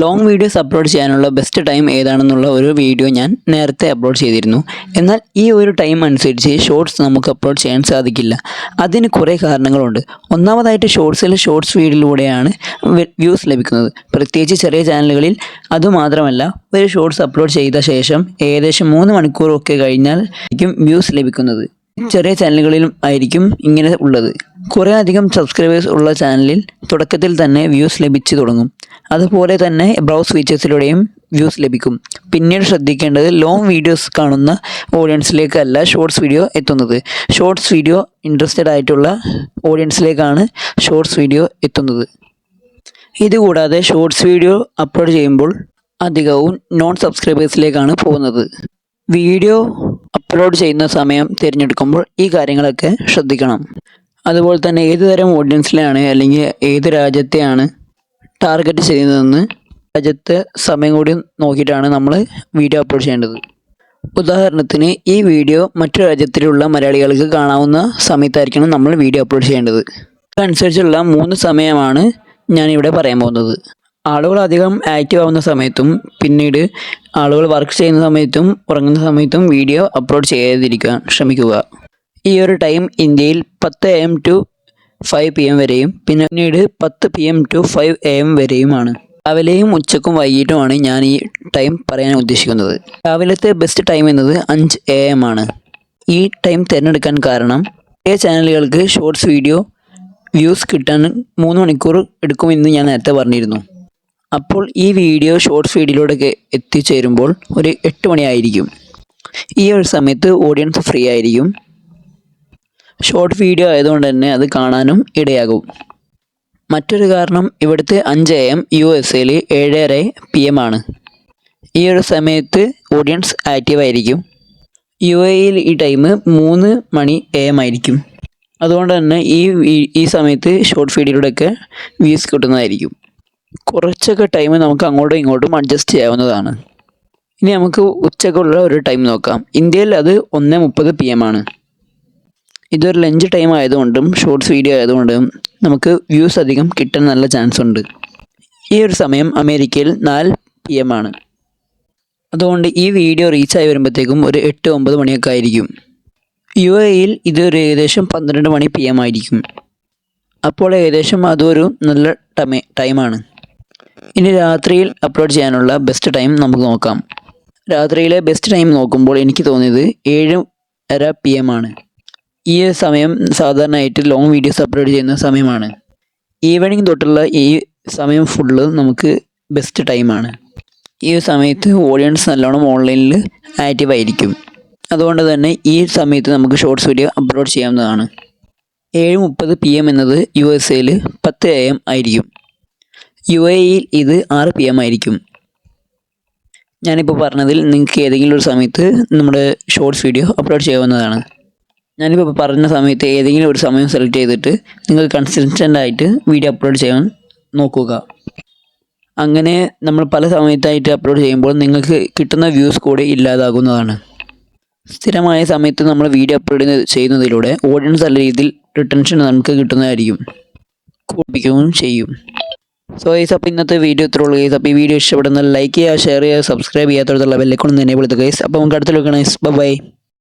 Long videos upload ചെയ്യാനുള്ള best time ഏതാണെന്നുള്ള ഒരു video ഞാൻ നേരത്തെ അപ്ലോഡ് ചെയ്തിരുന്നു. എന്നാൽ ഈ ഒരു ടൈം അനുസരിച്ച് ഷോർട്സ് നമുക്ക് അപ്ലോഡ് ചെയ്യാൻ സാധിക്കില്ല. അതിന് കുറേ കാരണങ്ങളുണ്ട്. ഒന്നാമതായിട്ട് ഷോർട്സ് ഫീഡിലൂടെയാണ് വ്യൂസ് ലഭിക്കുന്നത്. പ്രത്യേകിച്ച് ചെറിയ ചാനലുകളിൽ. അതുമാത്രമല്ല, ഒരു ഷോർട്സ് അപ്ലോഡ് ചെയ്ത ശേഷം ഏകദേശം 3 മണിക്കൂറൊക്കെ കഴിഞ്ഞാൽ ആയിരിക്കും വ്യൂസ് ലഭിക്കുന്നത്. ചെറിയ ചാനലുകളിലും ആയിരിക്കും ഇങ്ങനെ ഉള്ളത്. കുറേ അധികം സബ്സ്ക്രൈബേഴ്സ് ഉള്ള ചാനലിൽ തുടക്കത്തിൽ തന്നെ വ്യൂസ് ലഭിച്ചു തുടങ്ങും. അതുപോലെ തന്നെ ബ്രൗസ് ഫീച്ചേഴ്സിലൂടെയും വ്യൂസ് ലഭിക്കും. പിന്നീട് ശ്രദ്ധിക്കേണ്ടത് ലോങ് വീഡിയോസ് കാണുന്ന ഓഡിയൻസിലേക്കല്ല ഷോർട്സ് വീഡിയോ എത്തുന്നത്. ഷോർട്സ് വീഡിയോ ഇൻട്രസ്റ്റഡ് ആയിട്ടുള്ള ഓഡിയൻസിലേക്കാണ് ഷോർട്സ് വീഡിയോ എത്തുന്നത്. ഇതുകൂടാതെ ഷോർട്സ് വീഡിയോ അപ്ലോഡ് ചെയ്യുമ്പോൾ അധികവും നോൺ സബ്സ്ക്രൈബേഴ്സിലേക്കാണ് പോകുന്നത്. വീഡിയോ അപ്ലോഡ് ചെയ്യുന്ന സമയം തിരഞ്ഞെടുക്കുമ്പോൾ ഈ കാര്യങ്ങളൊക്കെ ശ്രദ്ധിക്കണം. അതുപോലെ തന്നെ ഏത് തരം ഓഡിയൻസിലാണ് അല്ലെങ്കിൽ ഏത് രാജ്യത്തെയാണ് ടാർഗറ്റ് ചെയ്യുന്നതെന്ന് രാജ്യത്തെ സമയം കൂടി നോക്കിയിട്ടാണ് നമ്മൾ വീഡിയോ അപ്ലോഡ് ചെയ്യേണ്ടത്. ഉദാഹരണത്തിന് ഈ വീഡിയോ മറ്റു രാജ്യത്തിലുള്ള മലയാളികൾക്ക് കാണാവുന്ന സമയത്തായിരിക്കണം നമ്മൾ വീഡിയോ അപ്ലോഡ് ചെയ്യേണ്ടത്. അതനുസരിച്ചുള്ള 3 സമയമാണ് ഞാനിവിടെ പറയാൻ പോകുന്നത്. ആളുകൾ അധികം ആക്റ്റീവ് ആവുന്ന സമയത്തും പിന്നീട് ആളുകൾ വർക്ക് ചെയ്യുന്ന സമയത്തും ഉറങ്ങുന്ന സമയത്തും വീഡിയോ അപ്ലോഡ് ചെയ്യാതിരിക്കാൻ ശ്രമിക്കുക. ഈ ഒരു ടൈം ഇന്ത്യയിൽ 10 AM to 5 PM വരെയും പിന്നീട് 10 PM to 5 AM വരെയുമാണ്. രാവിലെയും ഉച്ചക്കും വൈകിട്ടുമാണ് ഞാൻ ഈ ടൈം പറയാൻ ഉദ്ദേശിക്കുന്നത്. രാവിലത്തെ ബെസ്റ്റ് ടൈം എന്നത് 5 AM ആണ്. ഈ ടൈം തിരഞ്ഞെടുക്കാൻ കാരണം ഈ ചാനലുകൾക്ക് ഷോർട്സ് വീഡിയോ വ്യൂസ് കിട്ടാൻ 3 മണിക്കൂർ എടുക്കുമെന്ന് ഞാൻ നേരത്തെ പറഞ്ഞിരുന്നു. അപ്പോൾ ഈ വീഡിയോ ഷോർട്സ് ഫീഡിലൂടെ എത്തിച്ചേരുമ്പോൾ ഒരു 8 മണിയായിരിക്കും. ഈ ഒരു സമയത്ത് ഓഡിയൻസ് ഫ്രീ ആയിരിക്കും. ഷോർട്ട് വീഡിയോ ആയതുകൊണ്ട് തന്നെ അത് കാണാനും ഇടയാകും. മറ്റൊരു കാരണം ഇവിടുത്തെ 5 AM USA-ൽ 7:30 PM ആണ്. ഈ ഒരു സമയത്ത് ഓഡിയൻസ് ആക്റ്റീവ് ആയിരിക്കും. UAE-ൽ ഈ ടൈം 3 മണി AM ആയിരിക്കും. അതുകൊണ്ട് തന്നെ ഈ സമയത്ത് ഷോർട്ട് ഫീഡിലൂടെയൊക്കെ വ്യൂസ് കിട്ടുന്നതായിരിക്കും. കുറച്ചൊക്കെ ടൈം നമുക്ക് അങ്ങോട്ടും ഇങ്ങോട്ടും അഡ്ജസ്റ്റ് ചെയ്യാവുന്നതാണ്. ഇനി നമുക്ക് ഉച്ചക്കുള്ള ഒരു ടൈം നോക്കാം. ഇന്ത്യയിൽ അത് 1:30 PM ആണ്. ഇതൊരു ലഞ്ച് ടൈം ആയതുകൊണ്ടും ഷോർട്സ് വീഡിയോ ആയതുകൊണ്ടും നമുക്ക് വ്യൂസ് അധികം കിട്ടാൻ നല്ല ചാൻസ് ഉണ്ട്. ഈ ഒരു സമയം അമേരിക്കയിൽ 4 PM ആണ്. അതുകൊണ്ട് ഈ വീഡിയോ റീച്ചായി വരുമ്പോഴത്തേക്കും ഒരു 8-9 മണിയൊക്കെ ആയിരിക്കും. UAE-ൽ ഇതൊരു ഏകദേശം 12 മണി PM ആയിരിക്കും. അപ്പോൾ ഏകദേശം അതൊരു നല്ല ടൈമാണ്. ഇനി രാത്രിയിൽ അപ്ലോഡ് ചെയ്യാനുള്ള ബെസ്റ്റ് ടൈം നമുക്ക് നോക്കാം. രാത്രിയിലെ ബെസ്റ്റ് ടൈം നോക്കുമ്പോൾ എനിക്ക് തോന്നിയത് 7:30 PM ആണ്. ഈ സമയം സാധാരണയായിട്ട് ലോങ് വീഡിയോസ് അപ്ലോഡ് ചെയ്യുന്ന സമയമാണ്. ഈവനിങ് തൊട്ടുള്ള ഈ സമയം ഫുള്ള് നമുക്ക് ബെസ്റ്റ് ടൈമാണ്. ഈ സമയത്ത് ഓഡിയൻസ് നല്ലോണം ഓൺലൈനിൽ ആക്റ്റീവ് ആയിരിക്കും. അതുകൊണ്ട് തന്നെ ഈ സമയത്ത് നമുക്ക് ഷോർട്സ് വീഡിയോ അപ്ലോഡ് ചെയ്യാവുന്നതാണ്. 7:30 PM എന്നത് USA-ൽ 10 AM ആയിരിക്കും. UAE-ൽ ഇത് 6 PM ആയിരിക്കും. ഞാനിപ്പോൾ പറഞ്ഞതിൽ നിങ്ങൾക്ക് ഏതെങ്കിലും ഒരു സമയത്ത് നമ്മുടെ ഷോർട്സ് വീഡിയോ അപ്ലോഡ് ചെയ്യാവുന്നതാണ്. ഞാനിപ്പോൾ പറഞ്ഞ സമയത്ത് ഏതെങ്കിലും ഒരു സമയം സെലക്ട് ചെയ്തിട്ട് നിങ്ങൾ കൺസിസ്റ്റൻ്റ് ആയിട്ട് വീഡിയോ അപ്ലോഡ് ചെയ്യാൻ നോക്കുക. അങ്ങനെ നമ്മൾ പല സമയത്തായിട്ട് അപ്ലോഡ് ചെയ്യുമ്പോൾ നിങ്ങൾക്ക് കിട്ടുന്ന വ്യൂസ് കൂടി ഇല്ലാതാകുന്നതാണ്. സ്ഥിരമായ സമയത്ത് നമ്മൾ വീഡിയോ അപ്ലോഡ് ചെയ്യുന്നതിലൂടെ ഓഡിയൻസ് നല്ല രീതിയിൽ റിട്ടൻഷൻ നമുക്ക് കിട്ടുന്നതായിരിക്കും, കൂടിപ്പിക്കുകയും ചെയ്യും. സോ ഗൈസ്, അപ്പോൾ ഇന്നത്തെ വീഡിയോ ഇത്രേ ഉള്ളൂ ഗൈസ്. അപ്പോൾ ഈ വീഡിയോ ഇഷ്ടപ്പെടുന്ന ലൈക്ക് ചെയ്യുക, ഷെയർ ചെയ്യുക, സബ്സ്ക്രൈബ് ചെയ്യാത്തടത്തുള്ള ബെല്ലൈക്കൺ എനേബിൾ ചെയ്ത് ഗൈസ്. അപ്പോൾ നമുക്ക് അടുത്ത ഗൈസ്. ബൈ.